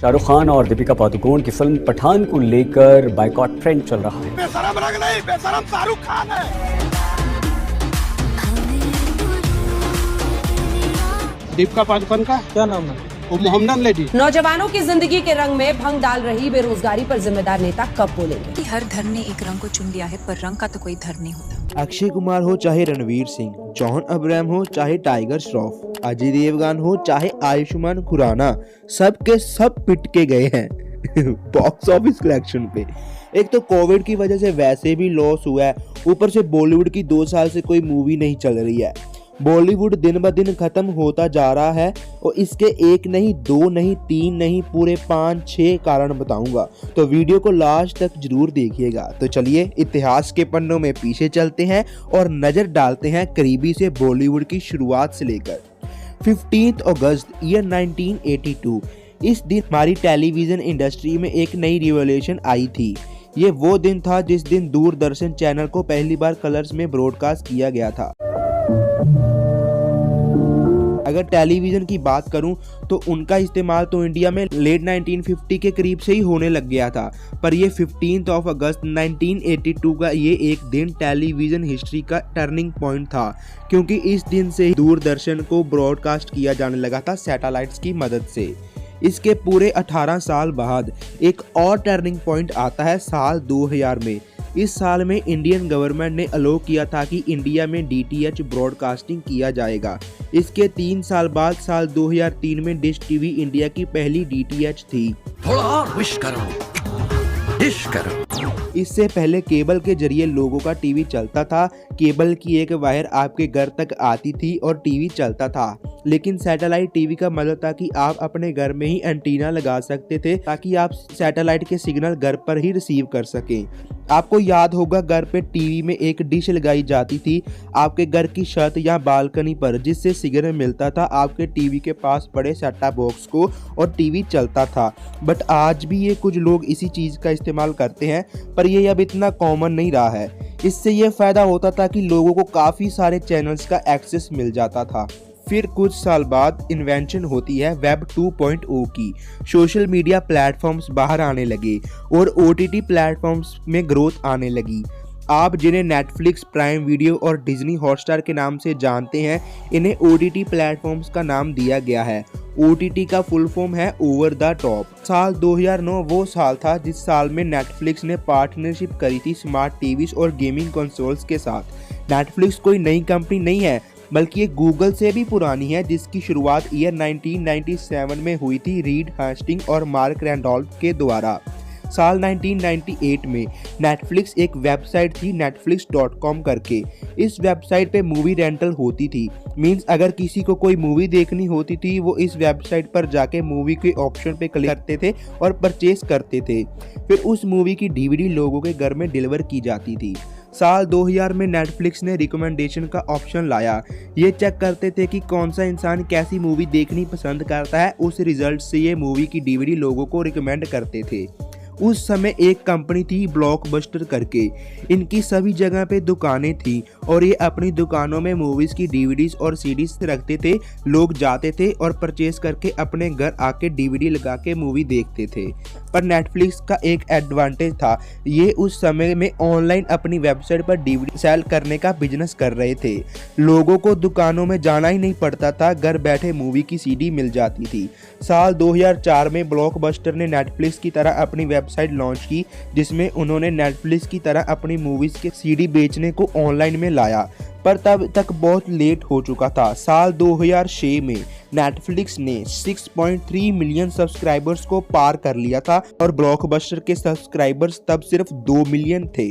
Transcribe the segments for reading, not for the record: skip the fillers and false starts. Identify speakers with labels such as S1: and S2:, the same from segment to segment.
S1: शाहरुख खान और दीपिका पादुकोण की फिल्म पठान को लेकर बायकॉट ट्रेंड चल रहा है।
S2: बेशरम रंग नहीं, बेशरम शाहरुख खान है।
S3: दीपिका पादुकोण का क्या नाम है? वो मोहम्मदन लेडी।
S4: नौजवानों की जिंदगी के रंग में भंग डाल रही बेरोजगारी पर जिम्मेदार नेता कब बोलेंगे?
S5: हर धर्म ने एक रंग को चुन लिया है, पर रंग का तो कोई धर्म नहीं होता।
S6: अक्षय कुमार हो चाहे रणवीर सिंह, जॉन अब्राहम हो चाहे टाइगर श्रॉफ, अजय देवगन हो चाहे आयुष्मान खुराना, सब के सब पिट के गए हैं बॉक्स ऑफिस कलेक्शन पे। एक तो कोविड की वजह से वैसे भी लॉस हुआ है, ऊपर से बॉलीवुड की 2 साल से कोई मूवी नहीं चल रही है। बॉलीवुड दिन ब दिन खत्म होता जा रहा है और इसके 1 नहीं 2 नहीं 3 नहीं पूरे 5-6 कारण बताऊंगा, तो वीडियो को लास्ट तक जरूर देखिएगा। तो चलिए इतिहास के पन्नों में पीछे चलते हैं और नजर डालते हैं करीबी से बॉलीवुड की शुरुआत से लेकर 15 अगस्त ईयर 1982। इस दिन हमारी टेलीविजन इंडस्ट्री में एक नई रिवॉल्यूशन आई थी। ये वो दिन था जिस दिन दूरदर्शन चैनल को पहली बार कलर्स में ब्रॉडकास्ट किया गया था। अगर टेलीविजन की बात करूं तो उनका इस्तेमाल तो इंडिया में लेट 1950 के करीब से ही होने लग गया था, पर ये 15 अगस्त 1982 का ये एक दिन टेलीविजन हिस्ट्री का टर्निंग पॉइंट था, क्योंकि इस दिन से दूरदर्शन को ब्रॉडकास्ट किया जाने लगा था सैटेलाइट्स की मदद से। इसके पूरे 18 साल बाद एक और टर्निंग पॉइंट आता है साल 2000 में। इस साल में इंडियन गवर्नमेंट ने अलो किया था कि इंडिया में डीटीएच ब्रॉडकास्टिंग किया जाएगा। इसके 3 साल बाद साल 2003 में डिश टीवी इंडिया की पहली डीटीएच थी।
S2: थोड़ा और विश करो, डिश करो।
S6: इससे पहले केबल के जरिए लोगों का टीवी चलता था। केबल की एक वायर आपके घर तक आती थी और टीवी चलता था, लेकिन सैटेलाइट टीवी का मतलब था कि आप अपने घर में ही एंटीना लगा सकते थे ताकि आप सैटेलाइट के सिग्नल घर पर ही रिसीव कर सकें। आपको याद होगा घर पे टीवी में एक डिश लगाई जाती थी आपके घर की छत या बालकनी पर, जिससे सिग्नल मिलता था आपके टीवी के पास पड़े सेट टॉप बॉक्स को और टीवी चलता था। बट आज भी ये कुछ लोग इसी चीज़ का इस्तेमाल करते हैं, पर ये अब इतना कॉमन नहीं रहा है। इससे ये फ़ायदा होता था कि लोगों को काफ़ी सारे चैनल्स का एक्सेस मिल जाता था। फिर कुछ साल बाद इन्वेंशन होती है वेब 2.0 की। सोशल मीडिया प्लेटफॉर्म्स बाहर आने लगे और ओटीटी प्लेटफॉर्म्स में ग्रोथ आने लगी। आप जिन्हें नेटफ्लिक्स, प्राइम वीडियो और डिज्नी हॉटस्टार के नाम से जानते हैं, इन्हें ओटीटी प्लेटफॉर्म्स का नाम दिया गया है। ओटीटी का फुल फॉर्म है ओवर द टॉप। साल 2009 वो साल था जिस साल में नेटफ्लिक्स ने पार्टनरशिप करी थी स्मार्ट टीवीज और गेमिंग कंसोल्स के साथ। नेटफ्लिक्स कोई नई कंपनी नहीं है, बल्कि ये गूगल से भी पुरानी है, जिसकी शुरुआत ईयर 1997 में हुई थी रीड हेस्टिंग और मार्क रैंडोल्फ के द्वारा। साल 1998 में नेटफ्लिक्स एक वेबसाइट थी netflix.com करके। इस वेबसाइट पे मूवी रेंटल होती थी। मींस अगर किसी को कोई मूवी देखनी होती थी वो इस वेबसाइट पर जाके मूवी के ऑप्शन पे क्लिक करते थे और परचेस करते थे। फिर उस मूवी की डीवीडी लोगों के घर में डिलीवर की जाती थी। साल 2000 में नेटफ्लिक्स ने रिकमेंडेशन का ऑप्शन लाया। ये चेक करते थे कि कौन सा इंसान कैसी मूवी देखनी पसंद करता है, उस रिजल्ट से ये मूवी की डीवीडी लोगों को रिकमेंड करते थे। उस समय एक कंपनी थी ब्लॉकबस्टर करके। इनकी सभी जगह पे दुकानें थी और ये अपनी दुकानों में मूवीज़ की डीवीडीज और सीडीज रखते थे। लोग जाते थे और परचेस करके अपने घर आके डीवीडी लगा के मूवी देखते थे। पर नेटफ्लिक्स का एक एडवांटेज था, ये उस समय में ऑनलाइन अपनी वेबसाइट पर डीवीडी सेल करने का बिजनेस कर रहे थे। लोगों को दुकानों में जाना ही नहीं पड़ता था, घर बैठे मूवी की सीडी मिल जाती थी। साल 2004 में ब्लॉकबस्टर ने नेटफ्लिक्स की तरह अपनी वेबसाइट लॉन्च की, जिसमें उन्होंने नेटफ्लिक्स की तरह अपनी मूवीज के सीडी बेचने को ऑनलाइन में लाया, पर तब तक बहुत लेट हो चुका था। साल 2006 में नेटफ्लिक्स ने 6.3 मिलियन सब्सक्राइबर्स को पार कर लिया था और ब्लॉकबस्टर के सब्सक्राइबर्स तब सिर्फ 2 मिलियन थे।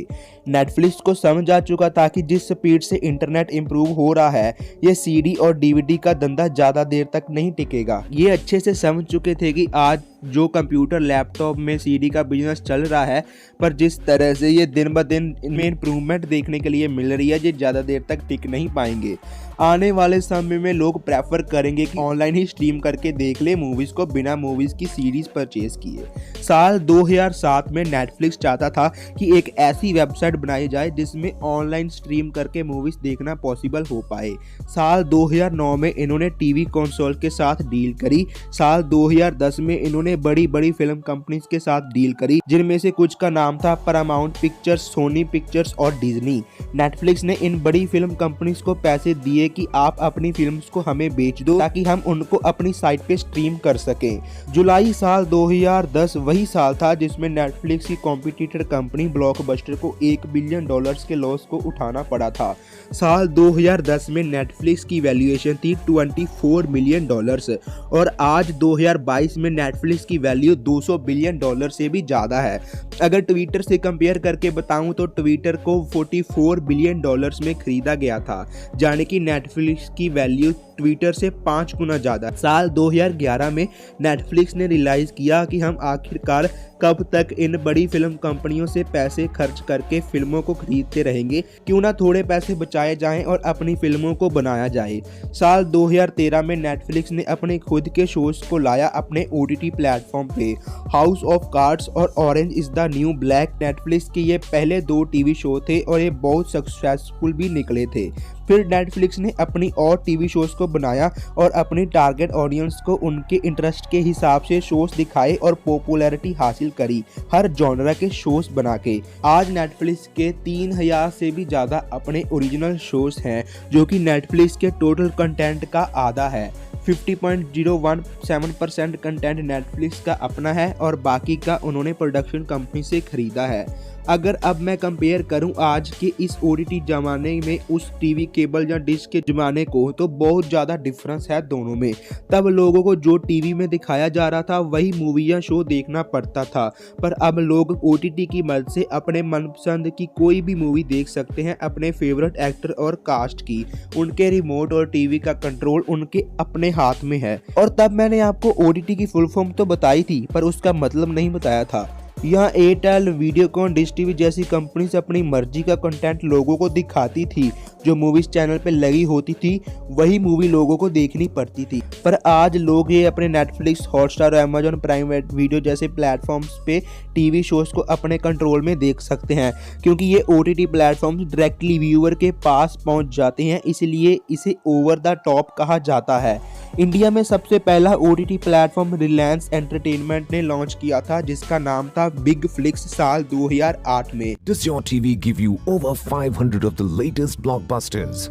S6: नेटफ्लिक्स को समझ आ चुका था कि जिस स्पीड से इंटरनेट इंप्रूव हो रहा है, ये सीडी और डीवीडी का धंधा ज़्यादा देर तक नहीं टिकेगा। ये अच्छे से समझ चुके थे कि आज जो कंप्यूटर लैपटॉप में सीडी का बिजनेस चल रहा है, पर जिस तरह से ये दिन ब दिन इनमें इम्प्रूवमेंट देखने के लिए मिल रही है, ये ज़्यादा देर तक टिक नहीं पाएंगे। आने वाले समय में लोग प्रेफर करेंगे कि ऑनलाइन ही स्ट्रीम करके देख ले मूवीज़ को बिना मूवीज़ की सीरीज परचेज किए। साल 2007 में नेटफ्लिक्स चाहता था कि एक ऐसी वेबसाइट बनाई जाए जिसमें ऑनलाइन स्ट्रीम करके मूवीज देखना पॉसिबल हो पाए। साल 2009 में इन्होंने टीवी कंसोल के साथ डील करी। साल 2010 में इन्होंने बड़ी बड़ी फिल्म कंपनीज के साथ डील करी, जिनमें से कुछ का नाम था पैरामाउंट पिक्चर्स, सोनी पिक्चर्स और डिज्नी। नेटफ्लिक्स ने इन बड़ी फिल्म कंपनीज को पैसे दिए कि आप अपनी फिल्म्स को हमें बेच दो ताकि हम उनको अपनी साइट पे स्ट्रीम कर सकें। जुलाई साल 2010 वही साल था जिसमें नेटफ्लिक्स की कॉम्पिटिटर कंपनी ब्लॉकबस्टर को $1 बिलियन के लॉस को उठाना पड़ा था। साल 2010 में नेटफ्लिक्स की वैल्यूएशन थी $24 मिलियन और आज 2022 में नेटफ्लिक्स की वैल्यू $200 बिलियन से भी ज़्यादा है। अगर ट्विटर से कंपेयर करके बताऊं तो ट्विटर को $44 बिलियन में खरीदा गया था, यानी कि नेटफ्लिक्स की वैल्यू ट्विटर से 5 गुना ज़्यादा। साल 2011 में नेटफ्लिक्स ने रियलाइज़ किया कि हम आखिरकार कब तक इन बड़ी फिल्म कंपनियों से पैसे खर्च करके फिल्मों को खरीदते रहेंगे, क्यों ना थोड़े पैसे बचाए जाएं और अपनी फिल्मों को बनाया जाए। साल 2013 में नेटफ्लिक्स ने अपने खुद के शोज को लाया अपने OTT प्लेटफॉर्म पे। हाउस ऑफ कार्ड्स और orange is the new black Netflix के ये पहले 2 टीवी शो थे और ये बहुत सक्सेसफुल भी निकले थे। फिर नेटफ्लिक्स ने अपनी और टीवी शोज को बनाया और अपनी टारगेट ऑडियंस को उनके इंटरेस्ट के हिसाब से शोज दिखाए और पॉपुलैरिटी हासिल करी हर जॉनरा के शोज बना के। आज नेटफ्लिक्स के 3000 से भी ज़्यादा अपने ओरिजिनल शोज हैं, जो कि नेटफ्लिक्स के टोटल कंटेंट का आधा है। 50.017% कंटेंट नेटफ्लिक्स का अपना है और बाकी का उन्होंने प्रोडक्शन कंपनी से खरीदा है। अगर अब मैं कंपेयर करूं आज के इस OTT ज़माने में उस टीवी केबल या डिश के ज़माने को, तो बहुत ज़्यादा डिफरेंस है दोनों में। तब लोगों को जो टीवी में दिखाया जा रहा था वही मूवी या शो देखना पड़ता था, पर अब लोग OTT की मदद से अपने मनपसंद की कोई भी मूवी देख सकते हैं अपने फेवरेट एक्टर और कास्ट की। उनके रिमोट और टीवी का कंट्रोल उनके अपने हाथ में है। और तब मैंने आपको OTT की फुल फॉर्म तो बताई थी, पर उसका मतलब नहीं बताया था। यहाँ एयरटेल, वीडियोकॉन, डिश टीवी जैसी कंपनी से अपनी मर्जी का कंटेंट लोगों को दिखाती थी। जो मूवीज चैनल पे लगी होती थी वही मूवी लोगों को देखनी पड़ती थी। पर आज लोग ये अपने नेटफ्लिक्स, हॉटस्टार और अमेजॉन प्राइम वीडियो जैसे प्लेटफॉर्म्स पे टीवी शोज को अपने कंट्रोल में देख सकते हैं, क्योंकि ये OTT प्लेटफॉर्म्स डायरेक्टली व्यूअर के पास पहुंच जाते हैं, इसलिए इसे ओवर द टॉप कहा जाता है। इंडिया में सबसे पहला OTT प्लेटफॉर्म रिलायंस एंटरटेनमेंट ने लॉन्च किया था, जिसका नाम था बिग फ्लिक्स साल 2008 में।
S2: Does your TV give you over 500 of the latest blockbusters?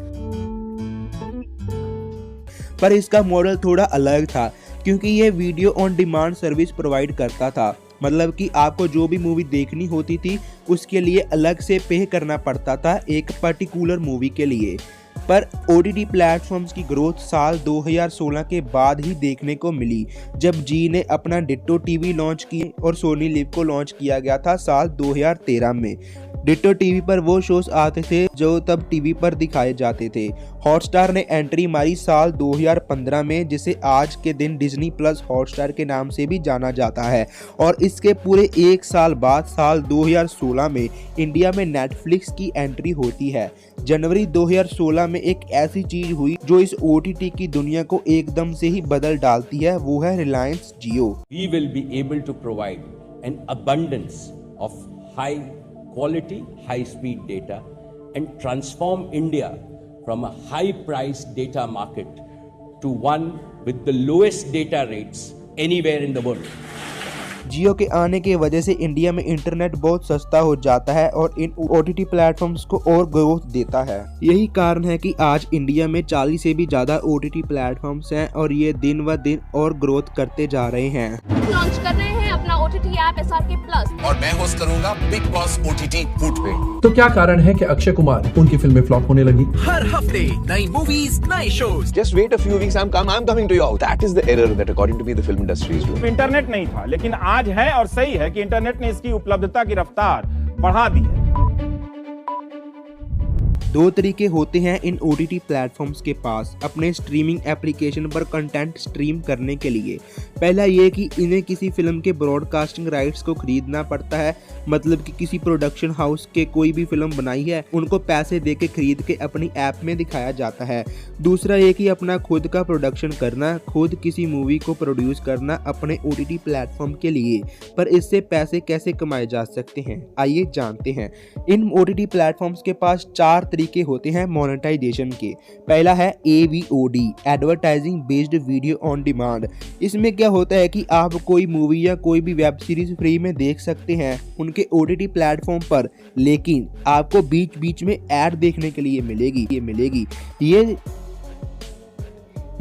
S6: पर इसका मॉडल थोड़ा अलग था, क्योंकि ये video on demand service provide करता था। मतलब कि आपको जो भी मूवी देखनी होती थी उसके लिए अलग से पे करना पड़ता था एक पर्टिकुलर मूवी के लिए। पर OTT प्लेटफॉर्म्स की ग्रोथ साल 2016 के बाद ही देखने को मिली, जब जी ने अपना डिट्टो टीवी लॉन्च किए और सोनी लिव को लॉन्च किया गया था साल 2013 में। डिट्टो टीवी पर वो शोज आते थे जो तब टीवी पर दिखाए जाते थे। हॉटस्टार ने एंट्री मारी साल 2015 में, जिसे आज के दिन डिज्नी प्लस हॉटस्टार के नाम से भी जाना जाता है। और इसके पूरे 1 साल बाद साल 2016 में इंडिया में नेटफ्लिक्स की एंट्री होती है। जनवरी 2016 में एक ऐसी चीज हुई जो इस OTT की दुनिया को एकदम से ही बदल डालती है, वो है रिलायंस जियो।
S7: We will be able to provide an abundance of high quality, high speed data and transform India from a high price data market to one with the lowest data rates anywhere in the world.
S6: जियो के आने की वजह से India में internet बहुत सस्ता हो जाता है और इन OTT प्लेटफॉर्म्स को और ग्रोथ देता है। यही कारण है कि आज इंडिया में 40 से भी ज्यादा OTT प्लेटफॉर्म्स हैं और ये दिन व दिन और ग्रोथ करते जा रहे हैं।
S8: लॉन्च कर रहे हैं अपना OTT ऐप SRK Plus
S2: और मैं होस्ट करूंगा बिग बॉस OTT फूड पे।
S9: तो क्या कारण है कि अक्षय कुमार उनकी फिल्में फ्लॉप होने लगी?
S2: हर हफ्ते नई मूवीज, नए shows.
S10: Just wait a few weeks, I'm coming to you. That is the error that according to me the film industry is doing.
S3: Internet नहीं था, लेकिन आज है और सही है कि इंटरनेट ने इसकी उपलब्धता की रफ्तार बढ़ा दी है।
S6: दो तरीके होते हैं इन OTT प्लेटफॉर्म्स के पास अपने स्ट्रीमिंग एप्लीकेशन पर कंटेंट स्ट्रीम करने के लिए। पहला ये कि इन्हें किसी फिल्म के ब्रॉडकास्टिंग राइट्स को खरीदना पड़ता है, मतलब कि किसी प्रोडक्शन हाउस के कोई भी फिल्म बनाई है उनको पैसे दे के खरीद के अपनी ऐप में दिखाया जाता है। दूसरा ये कि अपना खुद का प्रोडक्शन करना, खुद किसी मूवी को प्रोड्यूस करना अपने OTT प्लेटफॉर्म के लिए। पर इससे पैसे कैसे कमाए जा सकते हैं, आइए जानते हैं। इन OTT प्लेटफॉर्म्स के पास 4 तरीके होते हैं मोनेटाइजेशन के। पहला है AVOD, advertising based video on demand. इसमें क्या होता है कि आप कोई मूवी या कोई भी वेब सीरीज फ्री में देख सकते हैं उनके OTT प्लेटफॉर्म पर, लेकिन आपको बीच बीच में ऐड देखने के लिए मिलेगी।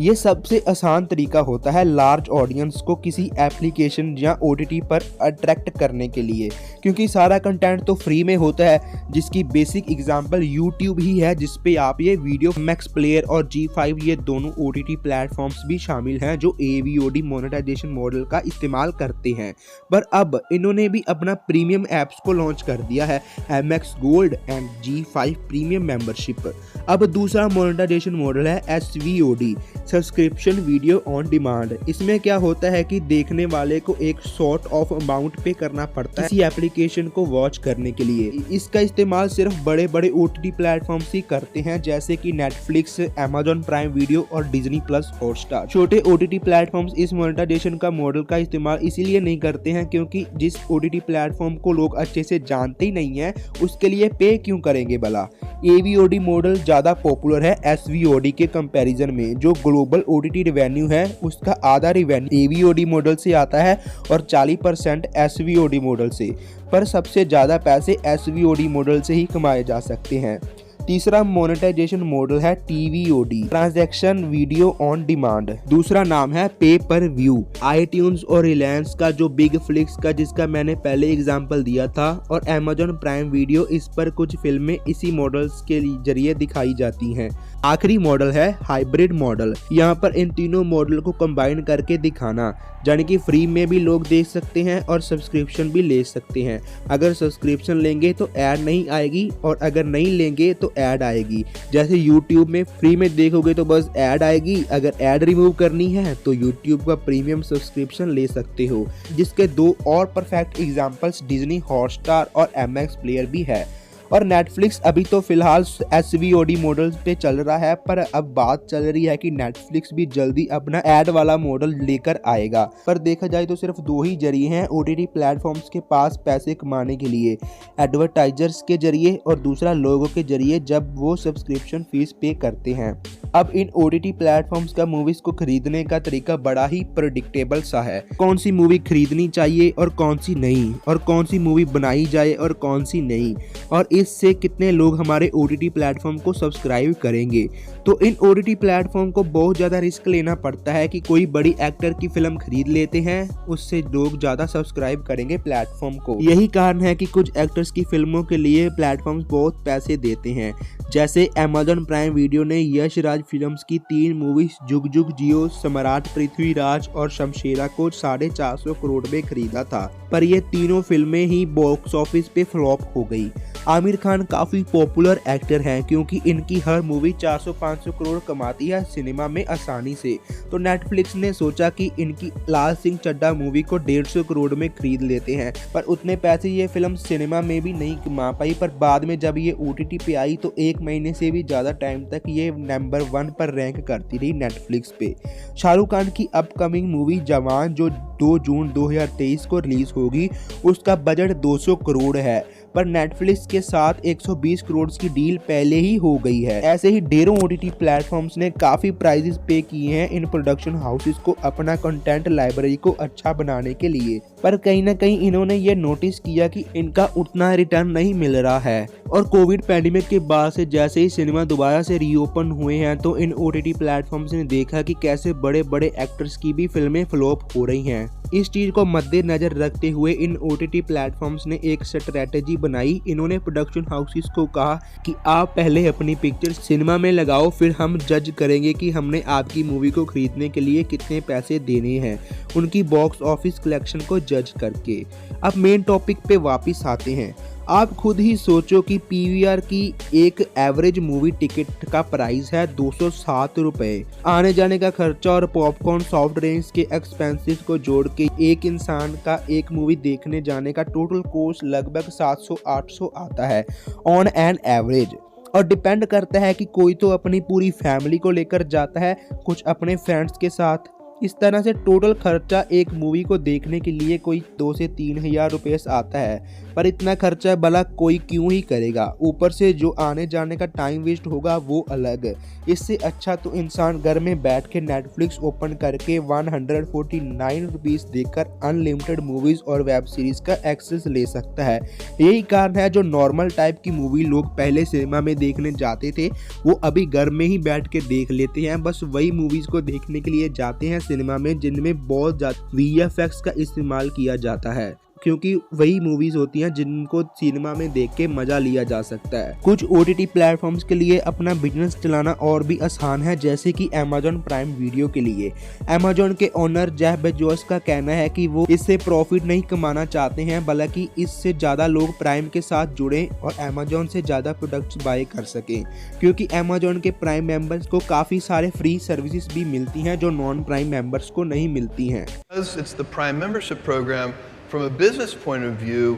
S6: ये सबसे आसान तरीका होता है लार्ज ऑडियंस को किसी एप्लीकेशन या OTT पर अट्रैक्ट करने के लिए, क्योंकि सारा कंटेंट तो फ्री में होता है, जिसकी बेसिक एग्जांपल YouTube ही है, जिस पे आप ये वीडियो मैक्स प्लेयर और G5 ये दोनों OTT प्लेटफॉर्म्स भी शामिल हैं जो AVOD मोनेटाइजेशन मॉडल का इस्तेमाल करते हैं। पर अब इन्होंने भी अपना प्रीमियम ऐप्स को लॉन्च कर दिया है, MX Gold and G5 premium membership. अब दूसरा मोनेटाइजेशन मॉडल है SVOD, subscription video on demand. इसमें क्या होता है कि देखने वाले को एक सॉर्ट ऑफ अमाउंट पे करना पड़ता है किसी एप्लीकेशन को वॉच करने के लिए। इसका इस्तेमाल सिर्फ बड़े बड़े OTT प्लेटफॉर्म्स ही करते हैं, जैसे कि नेटफ्लिक्स, Amazon प्राइम वीडियो और Disney+ हॉटस्टार। छोटे OTT प्लेटफॉर्म्स इस मोनेटाइजेशन का मॉडल का इस्तेमाल इसीलिए नहीं करते हैं क्योंकि जिस OTT प्लेटफॉर्म को लोग अच्छे से जानते ही नहीं है उसके लिए पे क्यों करेंगे भला। AVOD मॉडल ज्यादा पॉपुलर है SVOD के कंपैरिजन में। जो ग्लोबल OTT रेवेन्यू है उसका आधा रेवेन्यू AVOD मॉडल से आता है और 40% SVOD मॉडल से, पर सबसे ज्यादा पैसे SVOD मॉडल से ही कमाए जा सकते हैं। तीसरा मोनेटाइजेशन मॉडल है TVOD, transaction video on demand. दूसरा नाम है पे पर व्यू। iTunes और रिलायंस का जो बिग फ्लिक्स का जिसका मैंने पहले एग्जांपल दिया था, और Amazon प्राइम वीडियो, इस पर कुछ फिल्में इसी मॉडल्स के जरिए दिखाई जाती हैं। आखिरी मॉडल है हाइब्रिड मॉडल। यहाँ पर इन तीनों मॉडल को कंबाइन करके दिखाना, यानी कि फ्री में भी लोग देख सकते हैं और सब्सक्रिप्शन भी ले सकते हैं। अगर सब्सक्रिप्शन लेंगे तो ऐड नहीं आएगी और अगर नहीं लेंगे तो ऐड आएगी। जैसे YouTube में फ्री में देखोगे तो बस ऐड आएगी, अगर ऐड रिमूव करनी है तो YouTube का प्रीमियम सब्सक्रिप्शन ले सकते हो। जिसके 2 और परफेक्ट एग्जांपल्स Disney हॉटस्टार और MX प्लेयर भी है। और नेटफ्लिक्स अभी तो फिलहाल SVOD मॉडल पे चल रहा है, पर अब बात चल रही है कि नेटफ्लिक्स भी जल्दी अपना ऐड वाला मॉडल लेकर आएगा। पर देखा जाए तो सिर्फ 2 ही जरिए हैं OTT प्लेटफॉर्म्स के पास पैसे कमाने के लिए, एडवर्टाइजर्स के जरिए और दूसरा लोगों के जरिए जब वो सब्सक्रिप्शन फीस पे करते हैं। अब इन OTT प्लेटफॉर्म्स का मूवीज को खरीदने का तरीका बड़ा ही प्रेडिक्टेबल सा है। कौन सी मूवी खरीदनी चाहिए और कौन सी नहीं, और कौन सी मूवी बनाई जाए और कौन सी नहीं, और इससे कितने लोग हमारे OTT प्लेटफॉर्म को सब्सक्राइब करेंगे। तो इन OTT प्लेटफॉर्म को बहुत ज़्यादा रिस्क लेना पड़ता है कि कोई बड़ी एक्टर की फिल्म खरीद लेते हैं, उससे लोग ज़्यादा सब्सक्राइब करेंगे प्लेटफॉर्म को। यही कारण है कि कुछ एक्टर्स की फिल्मों के लिए प्लेटफॉर्म्स बहुत पैसे देते हैं। जैसे Amazon प्राइम वीडियो ने यश राज फिल्म्स की 3 मूवीज जुग जुग जियो, सम्राट पृथ्वीराज और शमशेरा को 450 करोड़ में खरीदा था, पर ये तीनों फिल्में ही बॉक्स ऑफिस पे फ्लॉप हो गई। आमिर खान काफी पॉपुलर एक्टर हैं क्योंकि इनकी हर मूवी 400-500 करोड़ कमाती है सिनेमा में आसानी से। तो नेटफ्लिक्स ने सोचा कि इनकी लाल सिंह चड्ढा मूवी को 150 करोड़ में खरीद लेते हैं, पर उतने पैसे ये फिल्म सिनेमा में भी नहीं कमा पाई। पर बाद में जब ये OTT पे आई तो 1 महीने से भी ज्यादा टाइम तक ये नंबर 1 पर रैंक करती रही नेटफ्लिक्स पे। शाहरुख खान की अपकमिंग मूवी जवान जो 2 जून 2023 को रिलीज होगी, उसका बजट 200 करोड़ है, पर नेटफ्लिक्स के साथ 120 करोड़ की डील पहले ही हो गई है। ऐसे ही ढेरों OTT प्लेटफॉर्म्स ने काफी प्राइजेस पे किए हैं इन प्रोडक्शन हाउसेस को अपना कंटेंट लाइब्रेरी को अच्छा बनाने के लिए, पर कहीं ना कहीं इन्होंने ये नोटिस किया कि इनका उतना रिटर्न नहीं मिल रहा है। और कोविड पैंडेमिक के बाद से जैसे ही सिनेमा दोबारा से रीओपन हुए हैं तो इन OTT प्लेटफॉर्म्स ने देखा कि कैसे बड़े बड़े एक्टर्स की भी फिल्में फ्लॉप हो रही हैं। इस चीज को मद्देनजर रखते हुए इन OTT प्लेटफॉर्म्स ने एक स्ट्रेटेजी बनाई। इन्होंने प्रोडक्शन हाउसेस को कहा कि आप पहले अपनी पिक्चर सिनेमा में लगाओ, फिर हम जज करेंगे कि हमने आपकी मूवी को खरीदने के लिए कितने पैसे देने हैं, उनकी बॉक्स ऑफिस कलेक्शन को जज करके। अब मेन टॉपिक पे वापस आते हैं। आप खुद ही सोचो कि PVR की एक एवरेज मूवी टिकट का प्राइस है 207 रुपए। आने जाने का खर्चा और पॉपकॉर्न, सॉफ्ट ड्रिंक्स के एक्सपेंसेस को जोड़ के एक इंसान का एक मूवी देखने जाने का टोटल कॉस्ट लगभग 700-800 आता है ऑन एन एवरेज। और डिपेंड करता है कि कोई तो अपनी पूरी फैमिली को लेकर जाता है, कुछ अपने फ्रेंड्स के साथ। इस तरह से टोटल खर्चा एक मूवी को देखने के लिए कोई 2 से 3 हज़ार रुपये आता है। पर इतना खर्चा भला कोई क्यों ही करेगा, ऊपर से जो आने जाने का टाइम वेस्ट होगा वो अलग। इससे अच्छा तो इंसान घर में बैठ के नेटफ्लिक्स ओपन करके 149 रुपीज़ देकर अनलिमिटेड मूवीज़ और वेब सीरीज़ का एक्सेस ले सकता है। यही कारण है जो नॉर्मल टाइप की मूवी लोग पहले सिनेमा में देखने जाते थे, वो अभी घर में ही बैठ के देख लेते हैं। बस वही मूवीज़ को देखने के लिए जाते हैं सिनेमा में जिनमें बहुत ज़्यादा VFX का इस्तेमाल किया जाता है, क्योंकि वही मूवीज होती हैं जिनको सिनेमा में देख के मजा लिया जा सकता है। कुछ OTT प्लेटफॉर्म्स के लिए अपना बिजनेस चलाना और भी आसान है, जैसे कि Amazon प्राइम वीडियो के लिए। Amazon के ओनर जेफ बेजोस का कहना है कि वो इससे प्रॉफिट नहीं कमाना चाहते हैं, बल्कि इससे ज़्यादा लोग प्राइम के साथ जुड़ें और Amazon से ज़्यादा प्रोडक्ट्स बाय कर सकें, क्योंकि Amazon के प्राइम मेंबर्स को काफ़ी सारे फ्री सर्विसेज भी मिलती हैं जो नॉन प्राइम मेंबर्स को नहीं मिलती हैं।
S11: It's the Prime membership program. From a business point of view,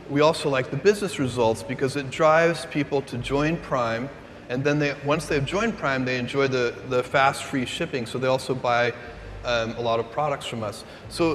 S11: we also like the business results because it drives people to join Prime, and then once they've joined Prime, they enjoy the fast free shipping, so they also buy a lot of products from us. So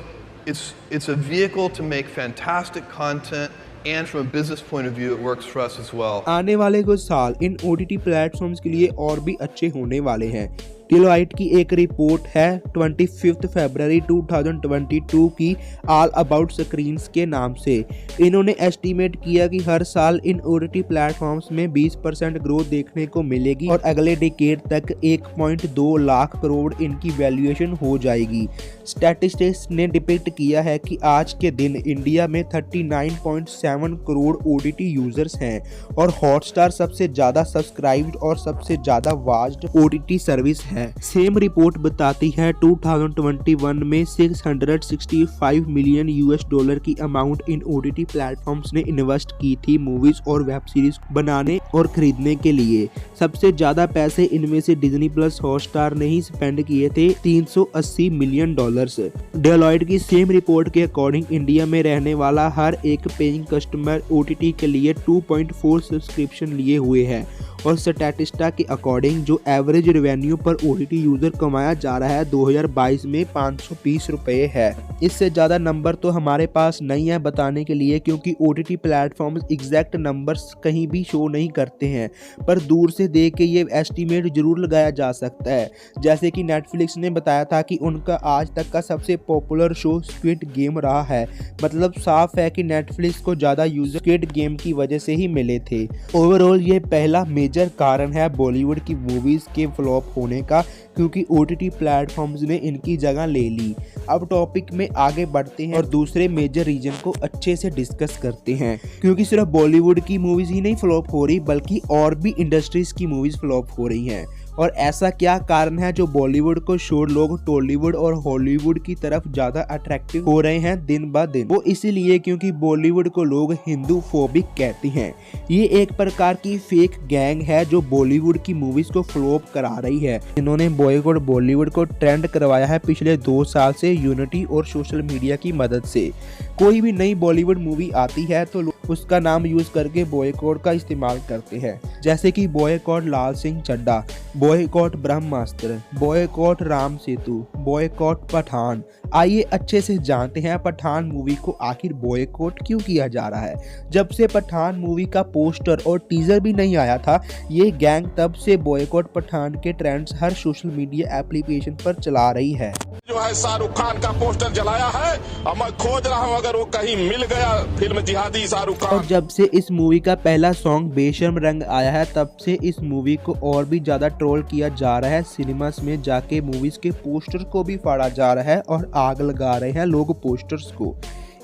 S11: it's a vehicle to make fantastic content, and from a business point of view, it works for us as well.
S6: आने वाले कुछ साल इन OTT platforms के लिए और भी अच्छे होने वाले हैं। डिलॉइट की एक रिपोर्ट है 25 फरवरी 2022 की ऑल अबाउट स्क्रीन्स के नाम से। इन्होंने एस्टीमेट किया कि हर साल इन OTT प्लेटफॉर्म्स में 20% ग्रोथ देखने को मिलेगी और अगले डिकेड तक 1.2 लाख करोड़ इनकी वैल्यूएशन हो जाएगी। स्टैटिस्टिक्स ने डिपिक्ट किया है कि आज के दिन इंडिया में 39.7 करोड़ OTT यूजर्स हैं और हॉटस्टार सबसे ज़्यादा सब्सक्राइब्ड और सबसे ज़्यादा वॉच्ड OTT सर्विस है। सेम रिपोर्ट बताती है 2021 में 665 मिलियन $US की अमाउंट इन OTT प्लेटफॉर्म्स ने इन्वेस्ट की थी मूवीज और वेब सीरीज बनाने और खरीदने के लिए। सबसे ज्यादा पैसे इनमें से डिज्नी प्लस हॉटस्टार ने ही स्पेंड किए थे, $380 मिलियन। डेलॉइट की सेम रिपोर्ट के अकॉर्डिंग इंडिया में रहने वाला हर एक पेइंग कस्टमर OTT के लिए 2.4 सब्सक्रिप्शन लिए हुए है और स्टैटिस्टा के अकॉर्डिंग जो एवरेज रेवेन्यू पर OTT यूजर कमाया जा रहा है 2022 में 520 रुपये है। इससे ज़्यादा नंबर तो हमारे पास नहीं है बताने के लिए, क्योंकि OTT प्लेटफॉर्म्स एग्जैक्ट नंबर्स कहीं भी शो नहीं करते हैं, पर दूर से देख के ये एस्टीमेट जरूर लगाया जा सकता है। जैसे कि नेटफ्लिक्स ने बताया था कि उनका आज तक का सबसे पॉपुलर शो स्क्विड गेम रहा है। मतलब साफ है कि नेटफ्लिक्स को ज़्यादा यूजर स्क्विड गेम की वजह से ही मिले थे। ओवरऑल ये पहला मेजर कारण है बॉलीवुड की मूवीज के फ्लॉप होने का, क्योंकि OTT प्लेटफॉर्म्स ने इनकी जगह ले ली। अब टॉपिक में आगे बढ़ते हैं और दूसरे मेजर रीजन को अच्छे से डिस्कस करते हैं, क्योंकि सिर्फ बॉलीवुड की मूवीज ही नहीं फ्लॉप हो रही बल्कि और भी इंडस्ट्रीज की मूवीज फ्लॉप हो रही हैं। और ऐसा क्या कारण है जो बॉलीवुड को छोड़ लोग टॉलीवुड और हॉलीवुड की तरफ ज्यादा अट्रैक्टिव हो रहे हैं दिन ब दिन? वो इसीलिए क्योंकि बॉलीवुड को लोग हिंदू फोबिक कहते हैं। ये एक प्रकार की फेक गैंग है जो बॉलीवुड की मूवीज को फ्लॉप करा रही है। इन्होंने बॉयकॉट बॉलीवुड को ट्रेंड करवाया है पिछले 2 साल से यूनिटी और सोशल मीडिया की मदद से। कोई भी नई बॉलीवुड मूवी आती है तो उसका नाम यूज करके बॉयकॉट का इस्तेमाल करते हैं, जैसे कि बॉयकॉट लाल सिंह चड्ढा, बॉयकॉट ब्रह्मास्त्र, बॉयकॉट राम सेतु, बॉयकॉट पठान। आइए अच्छे से जानते हैं पठान मूवी को आखिर बॉयकॉट क्यों किया जा रहा है। जब से पठान मूवी का पोस्टर और टीजर भी नहीं आया था, ये गैंग तब से बॉयकॉट पठान के ट्रेंड्स हर सोशल मीडिया एप्लीकेशन पर चला रही है।
S12: जो है शाहरुख खान का पोस्टर जलाया है और मैं खोज रहा हूँ, अगर वो कहीं मिल गया फिल्म जिहादी शाहरुख
S6: और जब से इस मूवी का पहला सॉन्ग बेशर्म रंग आया है तब से इस मूवी को और भी ज्यादा ट्रोल किया जा रहा है। सिनेमास में जाके मूवीज के पोस्टर को भी फाड़ा जा रहा है और आग लगा रहे हैं लोग पोस्टर्स को।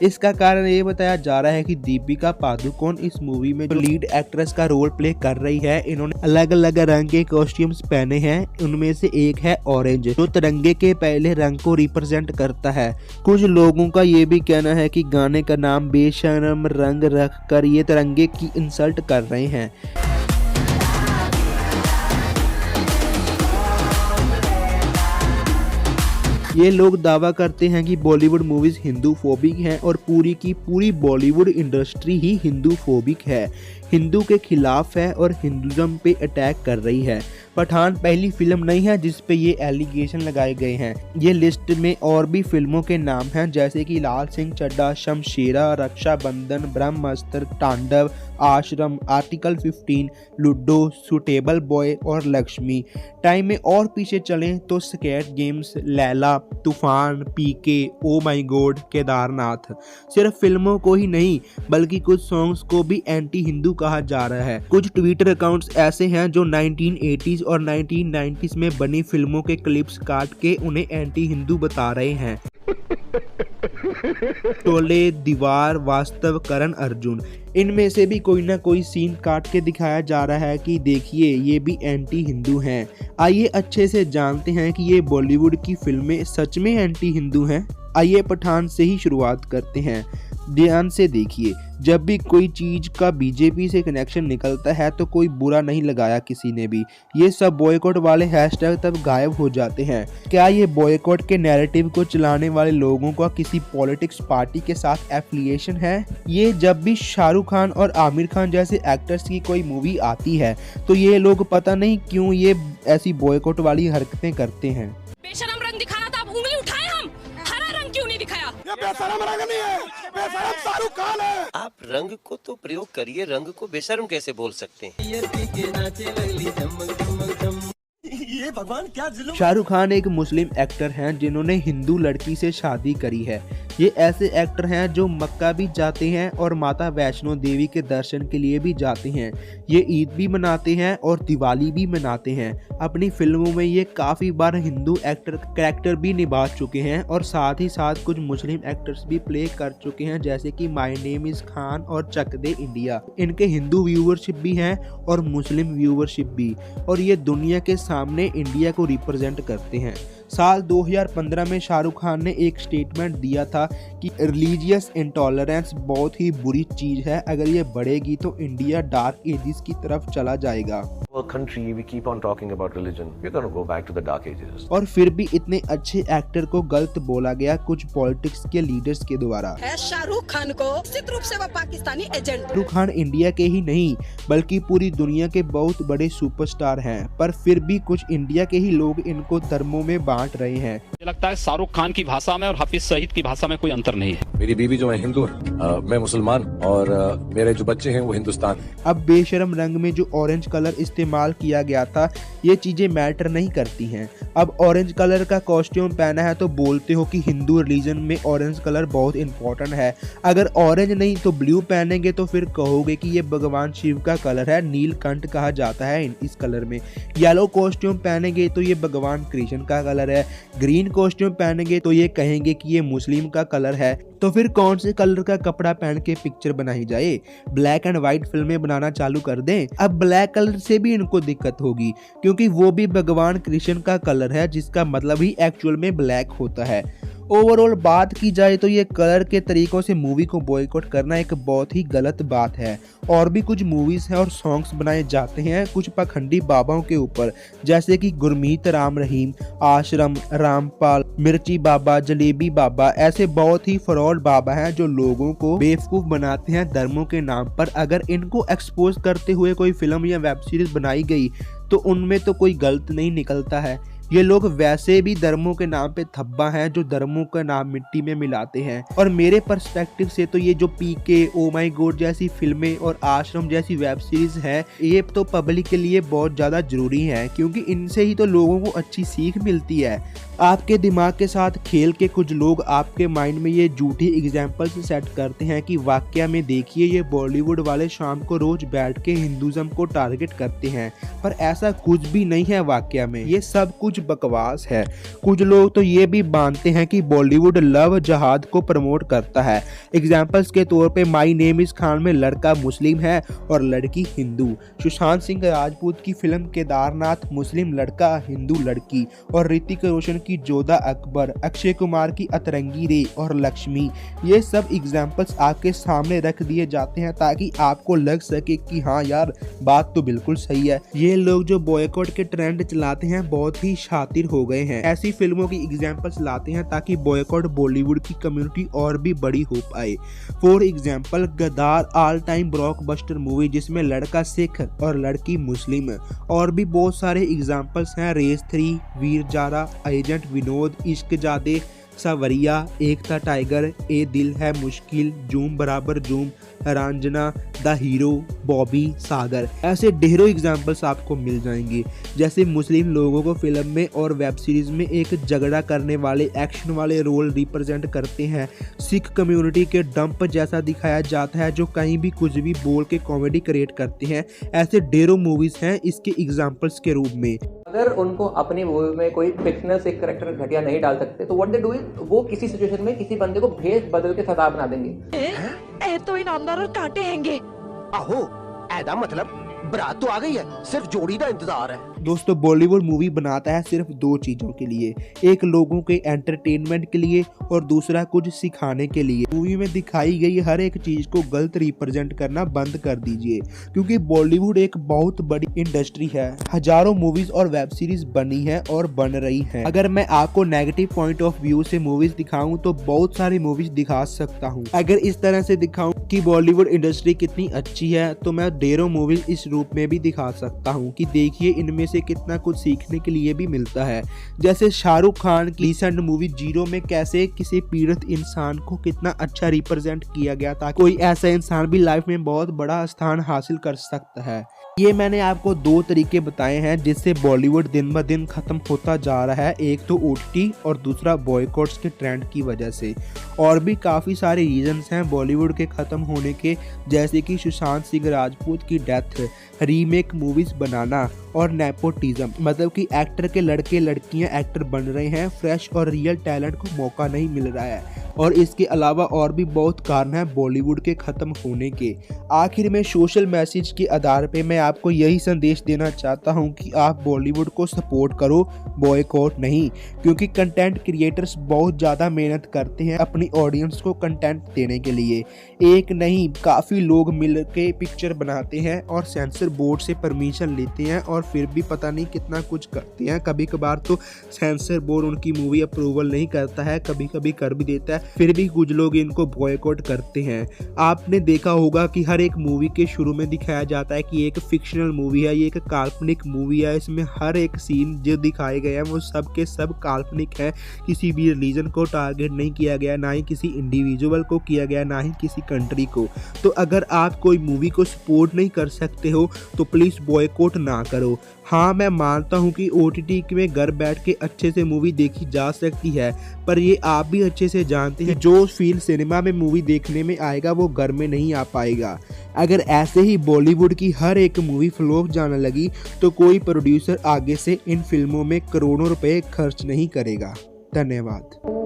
S6: इसका कारण ये बताया जा रहा है कि दीपिका पादुकोण इस मूवी में जो लीड एक्ट्रेस का रोल प्ले कर रही है, इन्होंने अलग अलग रंग के कॉस्ट्यूम्स पहने हैं। उनमें से एक है ऑरेंज, जो तिरंगे के पहले रंग को रिप्रेजेंट करता है। कुछ लोगों का ये भी कहना है कि गाने का नाम बेशर्म रंग रखकर ये तिरंगे की इंसल्ट कर रहे हैं। ये लोग दावा करते हैं कि बॉलीवुड मूवीज हिंदू फोबिक हैं और पूरी की पूरी बॉलीवुड इंडस्ट्री ही हिंदू फोबिक है, हिंदू के खिलाफ है और हिंदुज़म पे अटैक कर रही है। पठान पहली फिल्म नहीं है जिस पे ये एलिगेशन लगाए गए हैं। ये लिस्ट में और भी फिल्मों के नाम हैं जैसे कि लाल सिंह चड्ढा, शमशेरा, रक्षाबंधन, ब्रह्मास्त्र, तांडव, आश्रम, आर्टिकल 15, लूडो, सुटेबल बॉय और लक्ष्मी। टाइम में और पीछे चलें तो स्केट गेम्स, लैला, तूफान, पीके, ओ माई गॉड, केदारनाथ। सिर्फ फिल्मों को ही नहीं बल्कि कुछ सॉन्ग्स को भी एंटी हिंदू कहा जा रहा है। कुछ ट्विटर अकाउंट्स ऐसे हैं जो 1980s और 1990s में बनी फिल्मों के क्लिप्स काट के उन्हें एंटी हिंदू बता रहे हैं। टोले, दीवार, वास्तव, करण अर्जुन, इनमें से भी कोई ना कोई सीन काट के दिखाया जा रहा है कि देखिए ये भी एंटी हिंदू हैं। आइए अच्छे से जानते हैं कि ये बॉलीवुड की फिल्में सच में एंटी हिंदू हैं। आइए पठान से ही शुरुआत करते हैं। ध्यान से देखिए, जब भी कोई चीज का बीजेपी से कनेक्शन निकलता है तो कोई बुरा नहीं लगाया किसी ने भी। ये सब बॉयकॉट वाले हैशटैग तब गायब हो जाते हैं। क्या ये बॉयकॉट के नैरेटिव को चलाने वाले लोगों का किसी पॉलिटिक्स पार्टी के साथ एफिलिएशन है? ये जब भी शाहरुख खान और आमिर खान जैसे एक्टर्स की कोई मूवी आती है तो ये लोग पता नहीं क्यों ये ऐसी बॉयकॉट वाली हरकतें करते हैं।
S8: बेशरम रंग दिखाना था, अब उंगली उठाए हम, हरा रंग क्यों नहीं दिखाया?
S3: ये बेशरम रंग नहीं है, बेशरम शाहरुख खान है।
S12: आप रंग को तो प्रयोग करिए, रंग को बेशर्म कैसे बोल सकते हैं?
S3: ये भगवान क्या जुल्म।
S6: शाहरुख खान एक मुस्लिम एक्टर हैं जिन्होंने हिंदू लड़की से शादी करी है। ये ऐसे एक्टर हैं जो मक्का भी जाते हैं और माता वैष्णो देवी के दर्शन के लिए भी जाते हैं। ये ईद भी मनाते हैं और दिवाली भी मनाते हैं। अपनी फिल्मों में ये काफ़ी बार हिंदू एक्टर कैरेक्टर भी निभा चुके हैं और साथ ही साथ कुछ मुस्लिम एक्टर्स भी प्ले कर चुके हैं जैसे कि माय नेम इज़ खान और चक दे इंडिया। इनके हिंदू व्यूवरशिप भी हैं और मुस्लिम व्यूवरशिप भी, और ये दुनिया के सामने इंडिया को रिप्रेजेंट करते हैं। साल 2015 में शाहरुख खान ने एक स्टेटमेंट दिया था कि रिलीजियस इंटॉलरेंस बहुत ही बुरी चीज है, अगर ये बढ़ेगी तो इंडिया डार्क एजेस की तरफ चला जाएगा। और फिर भी इतने अच्छे एक्टर को गलत बोला गया कुछ पॉलिटिक्स के लीडर्स के द्वारा।
S4: शाहरुख खान को निश्चित रूप से वो पाकिस्तानी एजेंट।
S6: शाहरुख खान इंडिया के ही नहीं बल्कि पूरी दुनिया के बहुत बड़े सुपरस्टार हैं, पर फिर भी कुछ इंडिया के ही लोग इनको धर्मों में बांट रहे हैं।
S13: मुझे लगता है शाहरुख खान की भाषा में और हाफिज सईद की भाषा में कोई अंतर नहीं है।
S10: मेरी बीवी जो है हिंदू है, मैं मुसलमान, और मेरे जो बच्चे हैं वो हिंदुस्तान।
S6: अब बेशरम रंग में जो ऑरेंज कलर इस्तेमाल किया गया था ये चीजें मैटर नहीं करती हैं। अब ऑरेंज कलर का कॉस्ट्यूम पहना है तो बोलते हो कि हिंदू रिलीजन में ऑरेंज कलर बहुत इंपॉर्टेंट है। अगर ऑरेंज नहीं तो ब्लू पहनेंगे तो फिर कहोगे कि ये भगवान शिव का कलर है, नीलकंठ कहा जाता है इस कलर में। येलो कॉस्ट्यूम पहनेंगे तो ये भगवान कृष्ण का कलर है, ग्रीन कॉस्ट्यूम पहनेंगे तो ये कहेंगे कि ये मुस्लिम का कलर है। तो फिर कौन से कलर का कपड़ा पहन के पिक्चर बनाई जाए? ब्लैक एंड व्हाइट फिल्में बनाना चालू कर दें। अब ब्लैक कलर से भी इनको दिक्कत होगी क्योंकि वो भी भगवान कृष्ण का कलर है जिसका मतलब ही एक्चुअल में ब्लैक होता है। ओवरऑल बात की जाए तो ये कलर के तरीकों से मूवी को बॉयकॉट करना एक बहुत ही गलत बात है। और भी कुछ मूवीज हैं और सॉन्ग्स बनाए जाते हैं कुछ पाखंडी बाबाओं के ऊपर, जैसे कि गुरमीत राम रहीम, आश्रम, रामपाल, मिर्ची बाबा, जलेबी बाबा। ऐसे बहुत ही फ्रॉड बाबा हैं जो लोगों को बेवकूफ बनाते हैं धर्मों के नाम पर। अगर इनको एक्सपोज करते हुए कोई फिल्म या वेब सीरीज बनाई गई तो उनमें तो कोई गलत नहीं निकलता है। ये लोग वैसे भी धर्मों के नाम पे थब्बा हैं जो धर्मों का नाम मिट्टी में मिलाते हैं। और मेरे पर्सपेक्टिव से तो ये जो पीके, ओ माय गॉड जैसी फिल्में और आश्रम जैसी वेब सीरीज है, ये तो पब्लिक के लिए बहुत ज्यादा जरूरी है, क्योंकि इनसे ही तो लोगों को अच्छी सीख मिलती है। आपके दिमाग के साथ खेल के कुछ लोग आपके माइंड में ये झूठी एग्जाम्पल्स सेट करते हैं कि वाकया में देखिए ये बॉलीवुड वाले शाम को रोज बैठ के हिंदुज्म को टारगेट करते हैं, पर ऐसा कुछ भी नहीं है। वाकया में ये सब कुछ बकवास है। कुछ लोग तो ये भी मानते हैं कि बॉलीवुड लव जहाद को प्रमोट करता है। एग्जाम्पल्स के तौर पे माई नेम इज खान में लड़का मुस्लिम है और लड़की हिंदू। सुशांत सिंह राजपूत की फिल्म केदारनाथ मुस्लिम लड़का हिंदू लड़की, और ऋतिक रोशन की जोधा अकबर, अक्षय कुमार की अतरंगी रे और लक्ष्मी, ये सब एग्जाम्पल्स आपके सामने रख दिए जाते हैं ताकि आपको लग सके कि हाँ यार बात तो बिल्कुल सही है। ये लोग जो बॉयकॉट के ट्रेंड चलाते हैं बहुत ही शातिर हो गए हैं। ऐसी फिल्मों की एग्जाम्पल्स लाते हैं ताकि बॉयकॉट बॉलीवुड की कम्युनिटी और भी बड़ी हो पाए। फॉर एग्जाम्पल गद्दार ऑल टाइम ब्लॉकबस्टर मूवी जिसमें लड़का सिख और लड़की मुस्लिम, और भी बहुत सारे एग्जाम्पल्स हैं। रेस 3, वीर जारा, एजेंट विनोद, इश्क जादे, सावरिया, एकता टाइगर, ए दिल है मुश्किल, जूम बराबर जूम, रंजना, द हीरो, बॉबी, सागर, ऐसे ढेरों एग्जाम्पल्स आपको मिल जाएंगे। जैसे मुस्लिम लोगों को फिल्म में और वेब सीरीज में एक झगड़ा करने वाले एक्शन वाले रोल रिप्रेजेंट करते हैं। सिख कम्युनिटी के डंप जैसा दिखाया जाता है जो कहीं भी कुछ भी बोल के कॉमेडी क्रिएट करते हैं। ऐसे ढेरों मूवीज हैं इसके एग्जाम्पल्स के रूप में।
S14: अगर उनको अपनी मूवी में कोई फिक्शनल से कैरेक्टर घटिया नहीं डाल सकते तो व्हाट दे डू इज वो किसी सिचुएशन में किसी बंदे को भेद बदल के सदा बना देंगे।
S15: तो इनामदार और काटे हैंगे। आहो ऐदा मतलब बारात तो आ गई है, सिर्फ जोड़ी का इंतजार है।
S6: दोस्तों बॉलीवुड मूवी बनाता है सिर्फ दो चीजों के लिए, एक लोगों के एंटरटेनमेंट के लिए और दूसरा कुछ सिखाने के लिए। मूवी में दिखाई गई हर एक चीज को गलत रिप्रेजेंट करना बंद कर दीजिए, क्योंकि बॉलीवुड एक बहुत बड़ी इंडस्ट्री है। हजारों मूवीज और वेब सीरीज बनी है और बन रही है। अगर मैं आपको नेगेटिव पॉइंट ऑफ व्यू से मूवीज दिखाऊं तो बहुत सारी मूवीज दिखा सकता हूं। अगर इस तरह से दिखाऊं कि बॉलीवुड इंडस्ट्री कितनी अच्छी है तो मैं ढेरों मूवीज इस रूप में भी दिखा सकता हूं कि देखिए इनमें से कितना कुछ सीखने के लिए भी मिलता है। जैसे शाहरुख खान की रिसेंट मूवी जीरो में कैसे किसी पीड़ित इंसान को कितना अच्छा रिप्रेजेंट किया गया था। कोई ऐसा इंसान भी लाइफ में बहुत बड़ा स्थान हासिल कर सकता है। ये मैंने आपको दो तरीके बताए हैं जिससे बॉलीवुड दिन ब दिन खत्म होता जा रहा है, एक तो ओटीटी और दूसरा बॉयकॉट्स के ट्रेंड की वजह से। और भी काफ़ी सारे रीजंस हैं बॉलीवुड के ख़त्म होने के, जैसे कि सुशांत सिंह राजपूत की डेथ, रीमेक मूवीज़ बनाना और नेपोटिज्म, मतलब कि एक्टर के लड़के लड़कियां एक्टर बन रहे हैं, फ्रेश और रियल टैलेंट को मौका नहीं मिल रहा है। और इसके अलावा और भी बहुत कारण है बॉलीवुड के ख़त्म होने के। आखिर में सोशल मैसेज के आधार पे मैं आपको यही संदेश देना चाहता हूं कि आप बॉलीवुड को सपोर्ट करो, बॉयकॉट नहीं, क्योंकि कंटेंट क्रिएटर्स बहुत ज़्यादा मेहनत करते हैं अपनी ऑडियंस को कंटेंट देने के लिए। एक नहीं काफ़ी लोग मिल के पिक्चर बनाते हैं और सेंसर बोर्ड से परमिशन लेते हैं और फिर भी पता नहीं कितना कुछ करते हैं। कभी कभार तो सेंसर बोर्ड उनकी मूवी अप्रूवल नहीं करता है, कभी कभी कर भी देता है, फिर भी कुछ लोग इनको बॉयकॉट करते हैं। आपने देखा होगा कि हर एक मूवी के शुरू में दिखाया जाता है कि एक फिक्शनल मूवी है, ये एक काल्पनिक मूवी है, इसमें हर एक सीन जो दिखाए गए हैं वो सब के सब काल्पनिक है। किसी भी रिलीजन को टारगेट नहीं किया गया, ना ही किसी इंडिविजुअल को किया गया, ना ही किसी कंट्री को। तो अगर आप कोई मूवी को सपोर्ट नहीं कर सकते हो तो प्लीज़ बॉयकॉट ना करो। हाँ मैं मानता हूँ कि OTT में घर बैठ के अच्छे से मूवी देखी जा सकती है, पर ये आप भी अच्छे से जानते हैं जो फील सिनेमा में मूवी देखने में आएगा वो घर में नहीं आ पाएगा। अगर ऐसे ही बॉलीवुड की हर एक मूवी फ्लॉप जाने लगी तो कोई प्रोड्यूसर आगे से इन फिल्मों में करोड़ों रुपए खर्च नहीं करेगा। धन्यवाद।